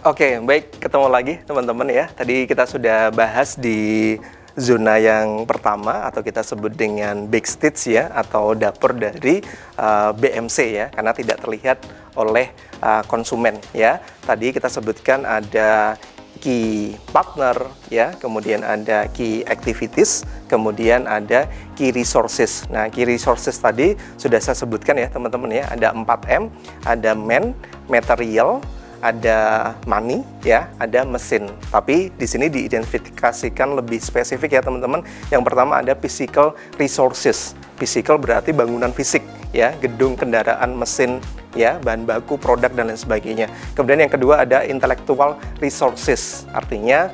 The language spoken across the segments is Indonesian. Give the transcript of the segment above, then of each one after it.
Oke, baik, ketemu lagi teman-teman ya. Tadi kita sudah bahas di zona yang pertama atau kita sebut dengan backstage ya, atau dapur dari BMC ya, karena tidak terlihat oleh konsumen ya. Tadi kita sebutkan ada key partner ya, kemudian ada key activities, kemudian ada key resources. Nah, key resources tadi sudah saya sebutkan ya teman-teman ya, ada 4M, ada man, material, ada money ya, ada mesin. Tapi di sini diidentifikasikan lebih spesifik ya teman-teman. Yang pertama ada physical resources. Physical berarti bangunan fisik ya, gedung, kendaraan, mesin ya, bahan baku, produk dan lain sebagainya. Kemudian yang kedua ada intellectual resources. Artinya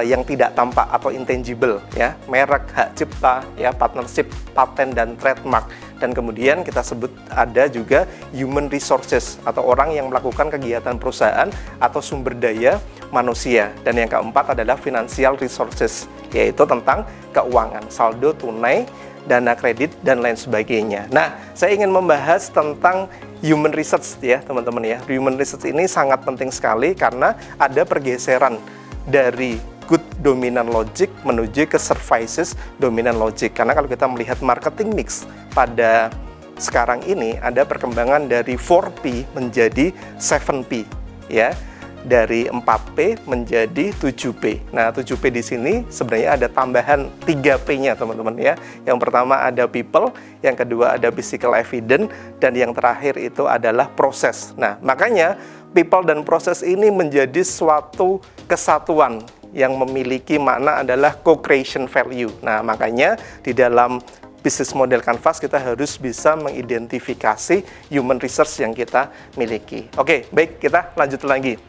yang tidak tampak atau intangible ya, merek, hak cipta ya, partnership, paten dan trademark. Dan kemudian kita sebut ada juga human resources atau orang yang melakukan kegiatan perusahaan atau sumber daya manusia. Dan yang keempat adalah financial resources, yaitu tentang keuangan, saldo tunai, dana kredit dan lain sebagainya. Nah, saya ingin membahas tentang human research ya teman-teman ya. Human research ini sangat penting sekali karena ada pergeseran dari good dominant logic menuju ke services dominant logic. Karena kalau kita melihat marketing mix pada sekarang ini ada perkembangan dari 4P menjadi 7P ya. Dari 4P menjadi 7P. Nah, 7P di sini sebenarnya ada tambahan 3P-nya teman-teman ya. Yang pertama ada people, yang kedua ada physical evidence, dan yang terakhir itu adalah proses. Nah, makanya people dan proses ini menjadi suatu kesatuan yang memiliki makna adalah co-creation value. Nah, makanya di dalam bisnis model Canvas kita harus bisa mengidentifikasi human resource yang kita miliki. Oke, baik, kita lanjut lagi.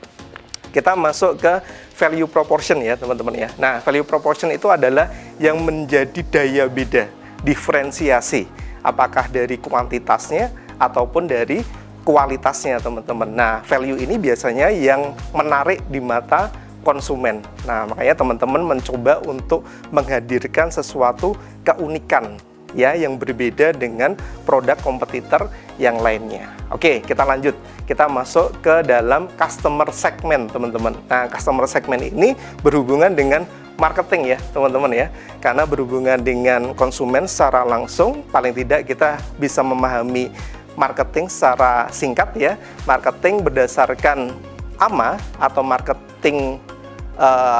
Kita masuk ke value proportion ya teman-teman ya. Nah, value proportion itu adalah yang menjadi daya beda, diferensiasi, apakah dari kuantitasnya ataupun dari kualitasnya teman-teman. Nah, value ini biasanya yang menarik di mata konsumen. Nah, makanya teman-teman mencoba untuk menghadirkan sesuatu keunikan ya yang berbeda dengan produk kompetitor yang lainnya. Oke, kita lanjut. Kita masuk ke dalam customer segment, teman-teman. Nah, customer segment ini berhubungan dengan marketing ya, teman-teman ya. Karena berhubungan dengan konsumen secara langsung, paling tidak kita bisa memahami marketing secara singkat ya. Marketing berdasarkan AMA atau marketing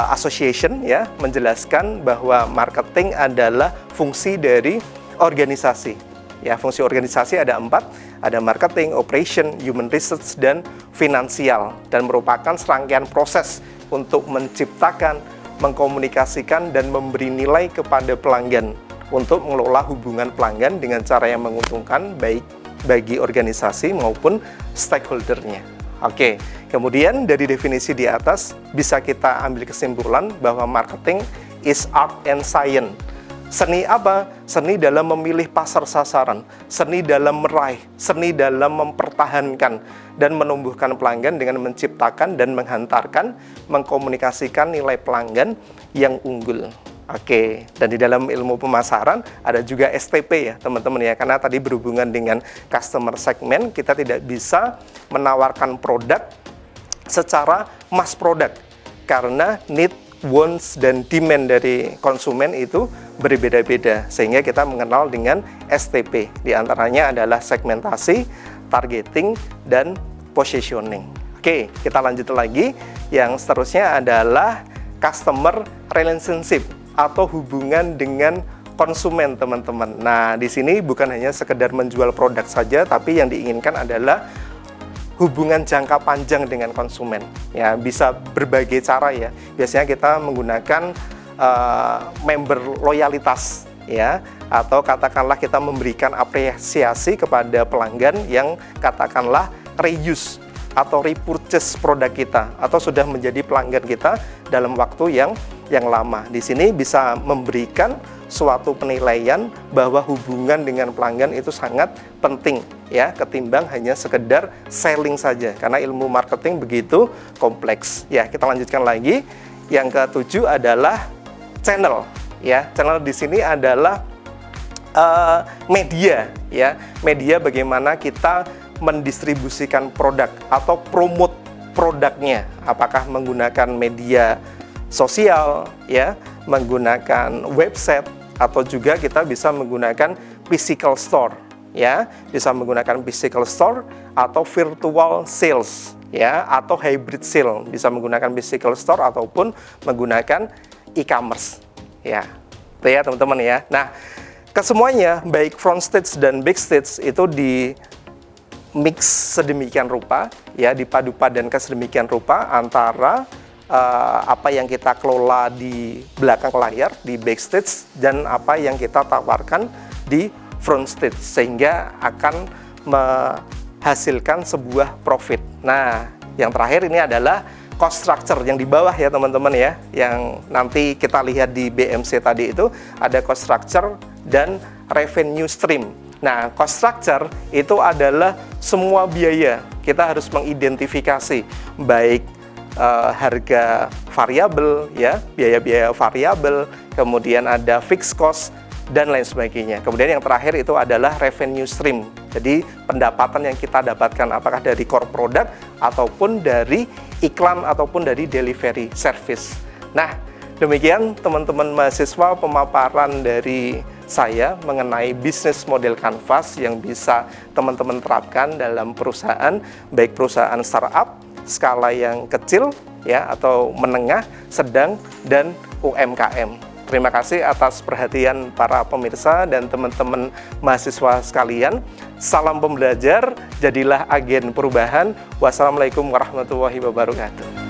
association ya, menjelaskan bahwa marketing adalah fungsi dari organisasi. Ya, fungsi organisasi ada 4, ada marketing, operation, human research, dan finansial, dan merupakan serangkaian proses untuk menciptakan, mengkomunikasikan, dan memberi nilai kepada pelanggan untuk mengelola hubungan pelanggan dengan cara yang menguntungkan baik bagi organisasi maupun stakeholder-nya. Oke, kemudian dari definisi di atas bisa kita ambil kesimpulan bahwa marketing is art and science. Seni apa? Seni dalam memilih pasar sasaran, seni dalam meraih, seni dalam mempertahankan dan menumbuhkan pelanggan dengan menciptakan dan menghantarkan, mengkomunikasikan nilai pelanggan yang unggul. Oke, dan di dalam ilmu pemasaran ada juga STP ya teman-teman ya, karena tadi berhubungan dengan customer segment, kita tidak bisa menawarkan produk secara mass product karena need, wants, dan demand dari konsumen itu berbeda-beda, sehingga kita mengenal dengan STP. Di antaranya adalah segmentasi, targeting, dan positioning. Oke, kita lanjut lagi. Yang seterusnya adalah customer relationship atau hubungan dengan konsumen, teman-teman. Nah, di sini bukan hanya sekedar menjual produk saja, tapi yang diinginkan adalah hubungan jangka panjang dengan konsumen. Ya, bisa berbagai cara ya. Biasanya kita menggunakan member loyalitas ya, atau katakanlah kita memberikan apresiasi kepada pelanggan yang katakanlah reuse atau repurchase produk kita atau sudah menjadi pelanggan kita dalam waktu yang lama. Di sini bisa memberikan suatu penilaian bahwa hubungan dengan pelanggan itu sangat penting ya, ketimbang hanya sekedar selling saja, karena ilmu marketing begitu kompleks. Ya, kita lanjutkan lagi. Yang ketujuh adalah channel ya. Channel di sini adalah media ya. Media bagaimana kita mendistribusikan produk atau promote produknya, apakah menggunakan media sosial, ya, menggunakan website, atau juga kita bisa menggunakan physical store, ya, bisa menggunakan physical store atau virtual sales, ya, atau hybrid sale, bisa menggunakan physical store ataupun menggunakan e-commerce, ya, itu ya teman-teman ya. Nah, kesemuanya baik front stage dan back stage itu di mix sedemikian rupa, ya, dipadu padankan sedemikian rupa antara apa yang kita kelola di belakang layar di backstage dan apa yang kita tawarkan di front stage, sehingga akan menghasilkan sebuah profit. Nah, yang terakhir ini adalah cost structure yang di bawah ya teman-teman ya, yang nanti kita lihat di BMC tadi itu ada cost structure dan revenue stream. Nah, cost structure itu adalah semua biaya. Kita harus mengidentifikasi baik harga variabel, ya, biaya-biaya variabel, kemudian ada fixed cost dan lain sebagainya. Kemudian yang terakhir itu adalah revenue stream. Jadi pendapatan yang kita dapatkan apakah dari core product ataupun dari iklan ataupun dari delivery service. Nah, demikian teman-teman mahasiswa pemaparan dari saya mengenai bisnis model Canvas yang bisa teman-teman terapkan dalam perusahaan, baik perusahaan startup, skala yang kecil, ya, atau menengah, sedang, dan UMKM. Terima kasih atas perhatian para pemirsa dan teman-teman mahasiswa sekalian. Salam pembelajar, jadilah agen perubahan. Wassalamualaikum warahmatullahi wabarakatuh.